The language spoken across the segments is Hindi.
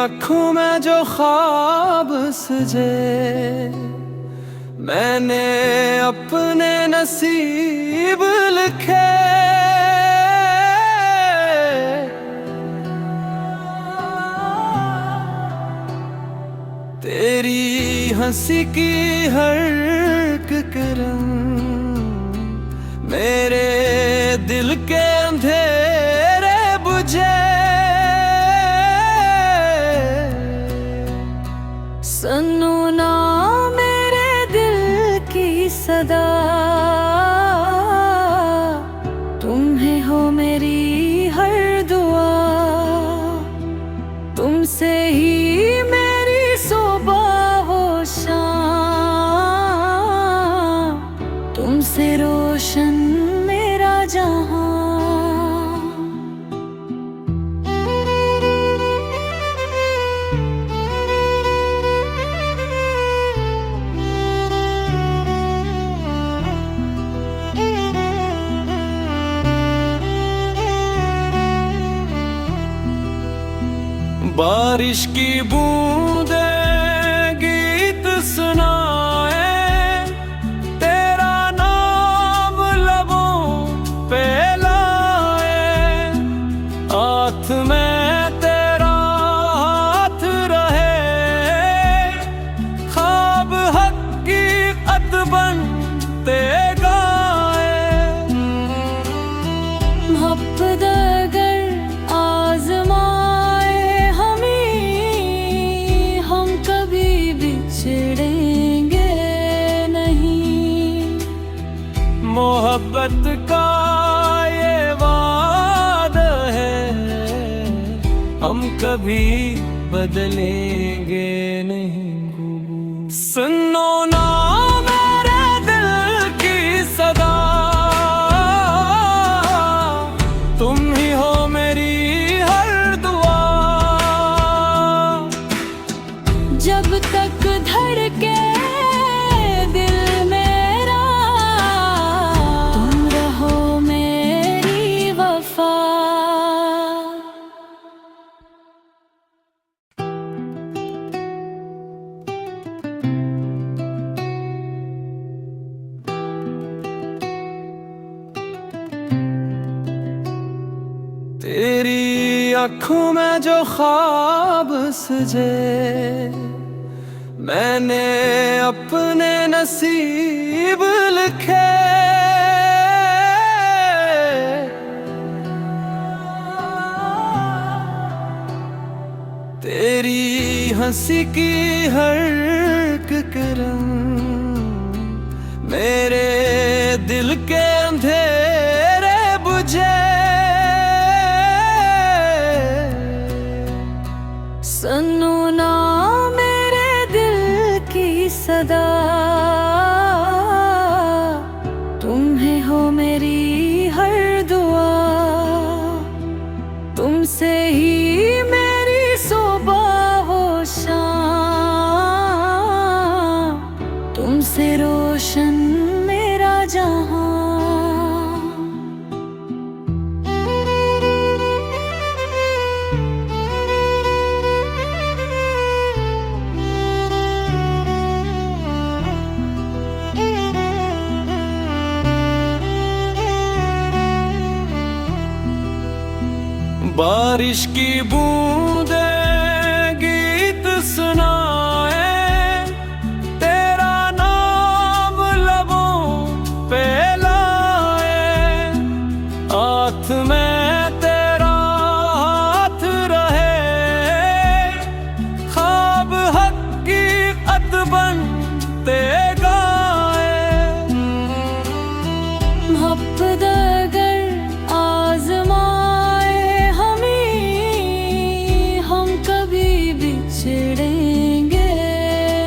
आँखों में जो ख्वाब सजे, मैंने अपने नसीब लिखे। तेरी हंसी की हर किरण मेरे दिल के अंधेरे बुझे। सुनो ना मेरे दिल की सदा, तुम्हें हो मेरी हर दुआ। तुमसे ही मेरी सुबह हो शाम, तुमसे रोशन मेरा जहां। बारिश की बूंदें गीत सुनाए, तेरा नाम लबों पे लाए। हाथ में तेरा हाथ रहे, ख्वाब हकीकत बनते गाए। मोहब्बत अगर आज़माए हम कभी बिछड़ेंगे नहीं। मोहब्बत का ये वादा है, हम कभी बदलेंगे नहीं। सुनो ना मेरे दिल की सदा, तुम ही हो मेरी हर दुआ। जब तक धड़के दिल मेरा, तुम रहो मेरी वफा। तेरी आँखों में जो ख्वाब सजे, मैंने अपने नसीब लिखे। तेरी हंसी की हर किरण मेरे दिल के अंधेरे बुझे। सुनो ना मेरे दिल की सदा, तुम्हें हो मेरी हर दुआ। तुमसे ही मेरी सुबह हो शाम, तुमसे रोशन मेरा जहां। बारिश की बूंदें गीत सुनाए, तेरा नाम लबों पे लाए। हाथ में तेरा हाथ रहे, ख्वाब हकीकत बनते गाए। मोहब्बत अगर आज़माए हम कभी बिछड़ेंगे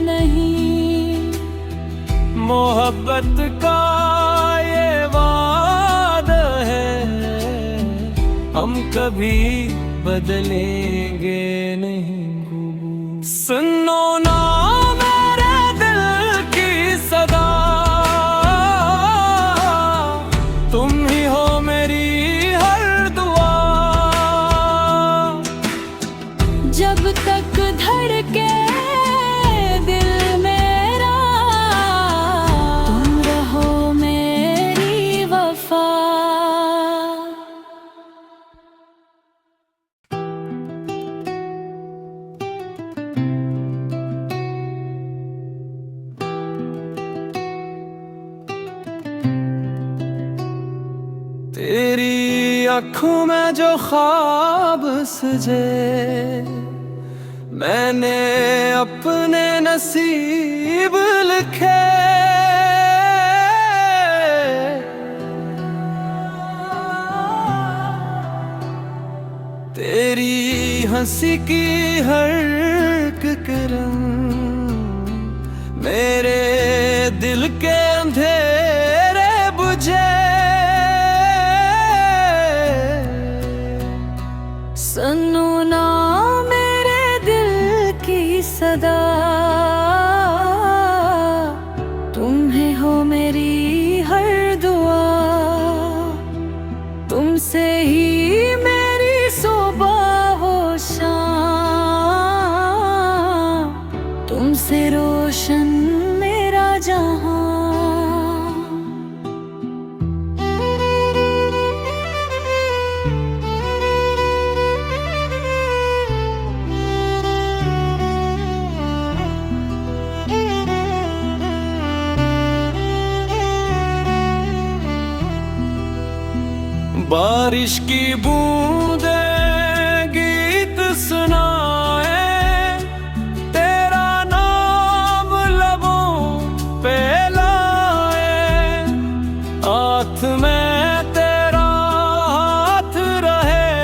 नहीं। मोहब्बत का ये वादा है, हम कभी बदलेंगे नहीं। सुनो ना मेरे दिल की सदा, तुम ही हो मेरी हर दुआ। जब तक आँखों में जो ख्वाब सजे, मैंने अपने नसीब लिखे। तेरी हंसी की हर किरण मेरे दिल के अंधेरे बुझे। सुनो ना मेरे दिल की सदा, तुम्हें हो मेरी हर दुआ। तुमसे ही मेरी सुबह हो शाम, तुमसे रोशन मेरा जहां। बारिश की बूंदें गीत सुनाए, तेरा नाम लबों पे लाए। हाथ में तेरा हाथ रहे,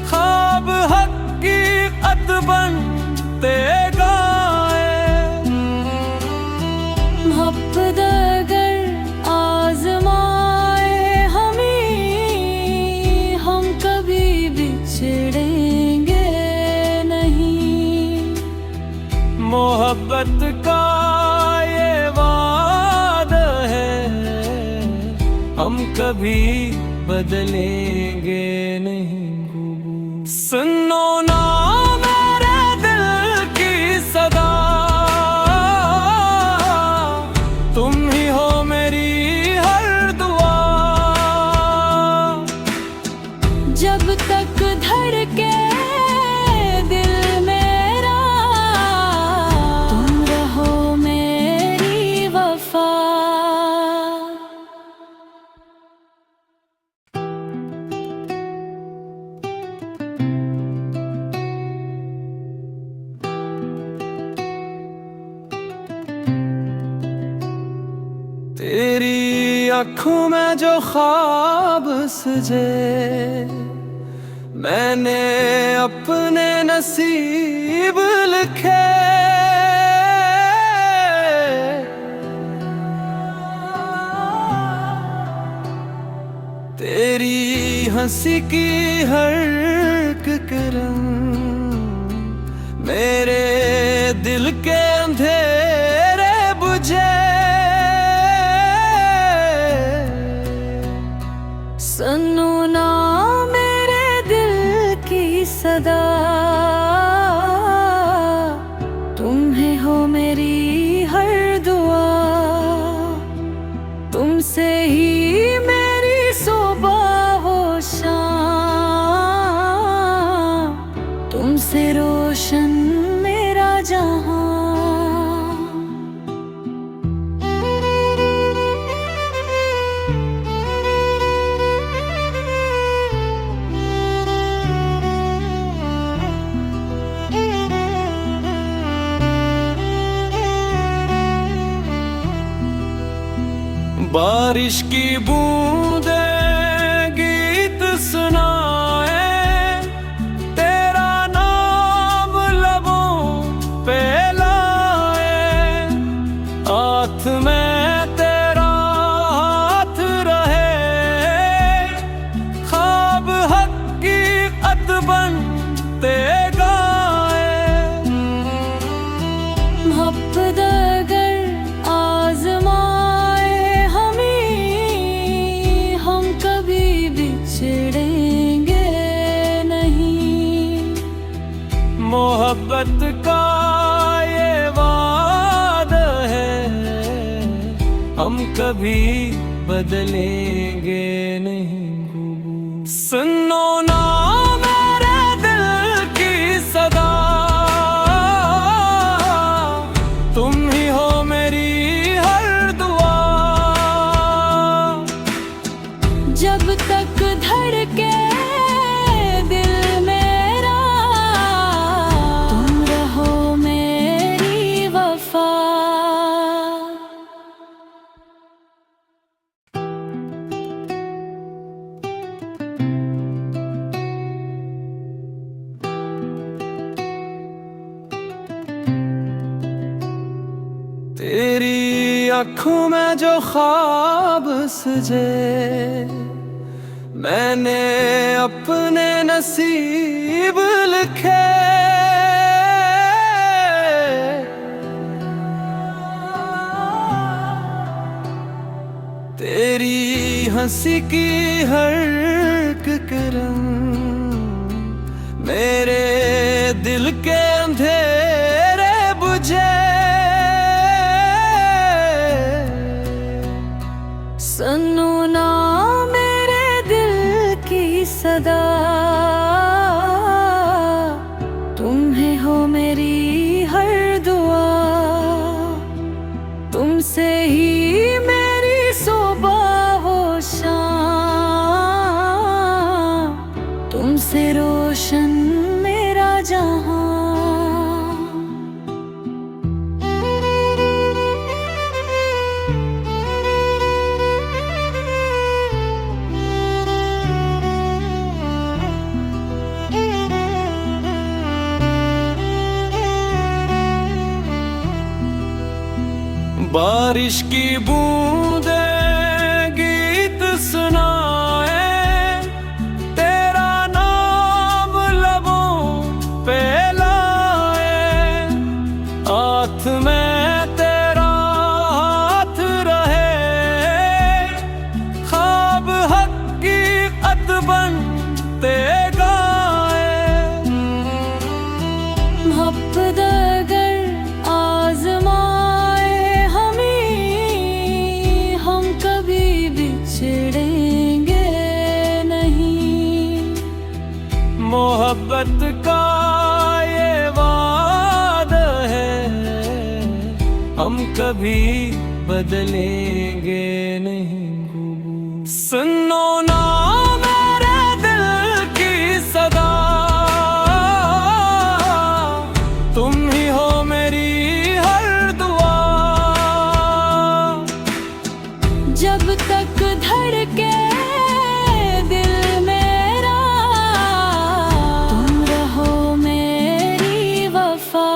ख्वाब हकीकत बनते गाए। मोहब्बत अगर आज़माए हम कभी बिछड़ेंगे नहीं। मोहब्बत का ये वादा है, हम कभी बदलेंगे नहीं। सुनो ना मेरे दिल की सदा, तुम ही हो मेरी हर दुआ। जब तक धड़के दिल मेरा, तुम रहो मेरी वफा। तेरी आँखों में जो ख्वाब सजे, मैंने अपने नसीब लिखे। तेरी हंसी की हर किरण मेरे दिल के अंधेरे बुझे। सुनो ना मेरे दिल की सदा, तुम्हें हो मेरी हर दुआ। तुमसे ही मेरी सुबह हो शाम, तुमसे रोशन मेरा जहां। बारिश की बूंदें गीत सुनाए, तेरा नाम लबों पे लाए। हाथ में तेरा हाथ रहे, ख्वाब हकीकत बनते गाए। मोहब्बत अगर आज़माए हम कभी बिछड़ेंगे नहीं। मोहब्बत का ये वादा है, हम कभी बदलेंगे नहीं। सुनो ना मेरे दिल की सदा, तुम ही हो मेरी हर दुआ। जब तक तेरी आँखों में जो ख्वाब सजे, मैंने अपने नसीब लिखे। तेरी हंसी की हर किरण मेरे दिल के अंधेरे बुझे। सुनो ना मेरे दिल की सदा, तुम्हें हो मेरी हर दुआ। तुमसे ही मेरी सुबह हो शाम, तुमसे रोशन मेरा जहां। बारिश की बूंदें गीत सुनाए, तेरा नाम लबों पे लाए। हाथ में तेरा हाथ रहे, ख्वाब हकीकत बनते गाए। मोहब्बत अगर आज़माए हम कभी बिछड़ेंगे नहीं। मोहब्बत का ये वादा है, हम कभी बदलेंगे नहीं। सुनो ना मेरे दिल की सदा, तुम ही हो मेरी हर दुआ। जब तक धड़के दिल मेरा, तुम रहो मेरी वफा।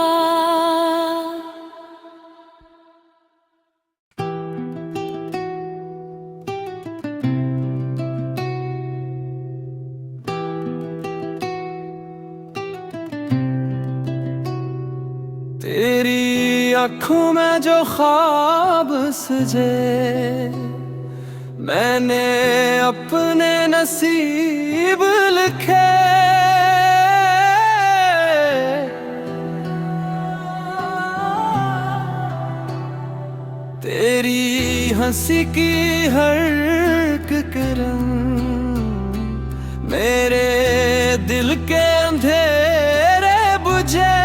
तेरी आँखों में जो ख्वाब सजे, मैंने अपने नसीब लिखे। तेरी हंसी की हर किरण मेरे दिल के अंधेरे बुझे।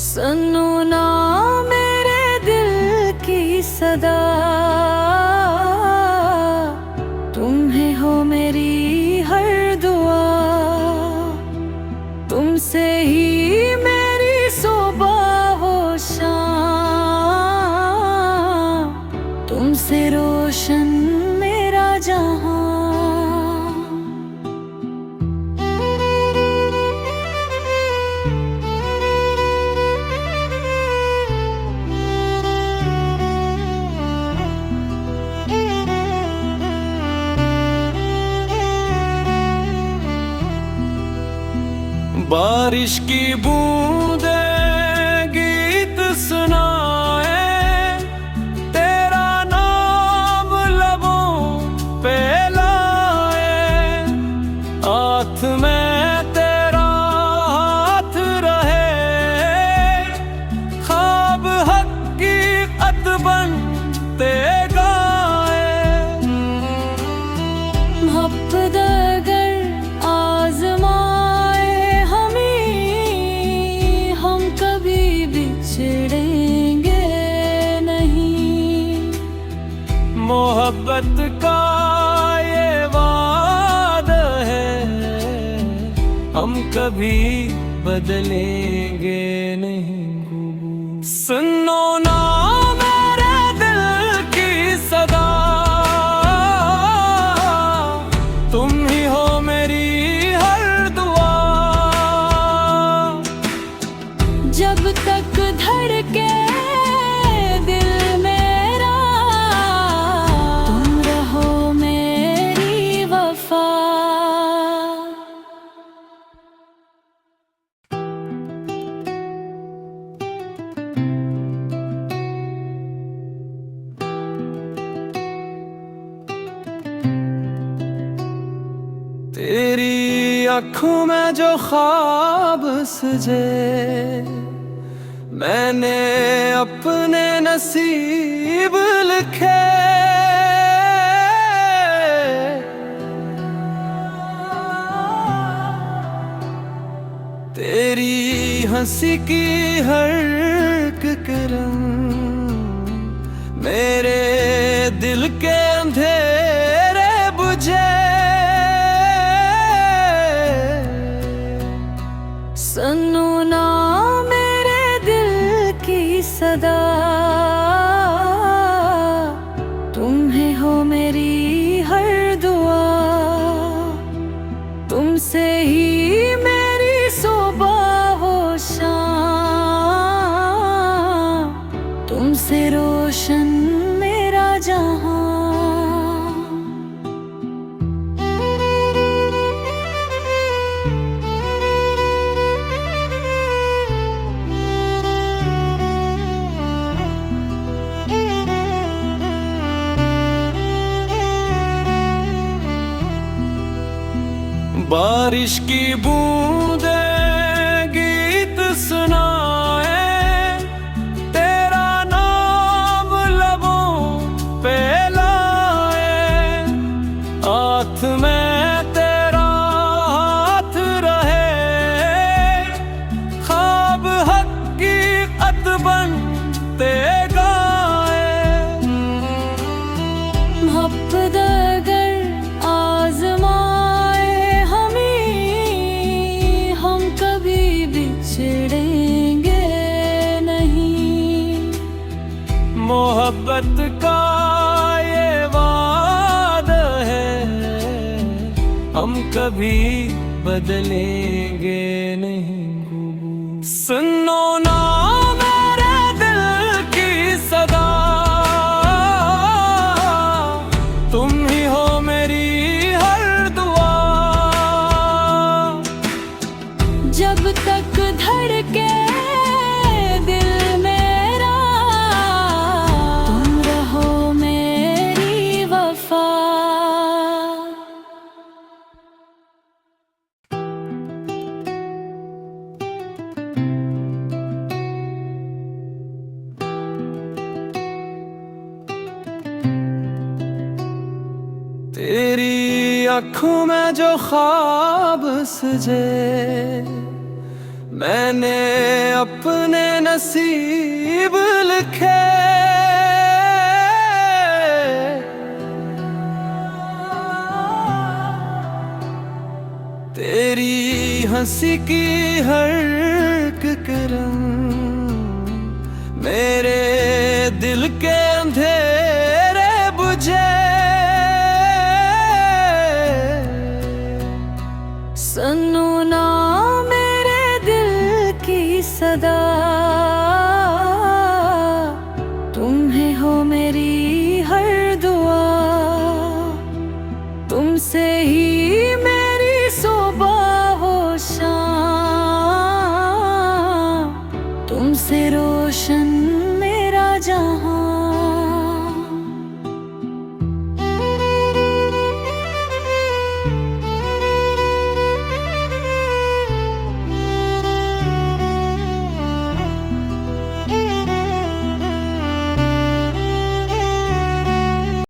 सुनो ना मेरे दिल की सदा, तुम्हें हो मेरी हर दुआ। तुमसे ही मेरी सुबह हो शाम, तुमसे रोशन मेरा जहां। बारिश की बूंदें गीत सुनाए, तेरा नाम लबों पे लाए। हाथ में तेरा हाथ रहे, ख्वाब हकीकत बनते गाए। मोहब्बत अगर आज़माए हम कभी बिछड़ेंगे नहीं। मोहब्बत का ये वादा है, हम कभी बदलेंगे नहीं। सुनो ना मेरे दिल की सदा, तुम ही हो मेरी हर दुआ। आँखों में जो ख्वाब सजे, मैंने अपने नसीब लिखे। तेरी हंसी की हर किरण मेरे दिल के अंधेरे बुझे। सुनो ना मेरे दिल की सदा, तुम्हें हो मेरी हर दुआ। तुमसे ही मेरी सुबह हो शाम, तुमसे रोशन मेरा जहां। बारिश की बूंदें गीत सुनाए, तेरा नाम लबों पे लाए। हाथ में तेरा हाथ रहे, ख्वाब हकीकत बनते गाए। मोहब्बत अगर आज़माए हम कभी बिछड़ेंगे नहीं। मोहब्बत का ये वादा है, हम कभी बदलेंगे नहीं। सुनो ना मेरे दिल की सदा, तुम ही हो मेरी हर दुआ। जब तक धड़के दिल मेरा, तुम रहो मेरी वफा। तेरी आँखों में जो ख्वाब सजे, मैंने अपने नसीब लिखे। तेरी हंसी की हर किरण मेरे दिल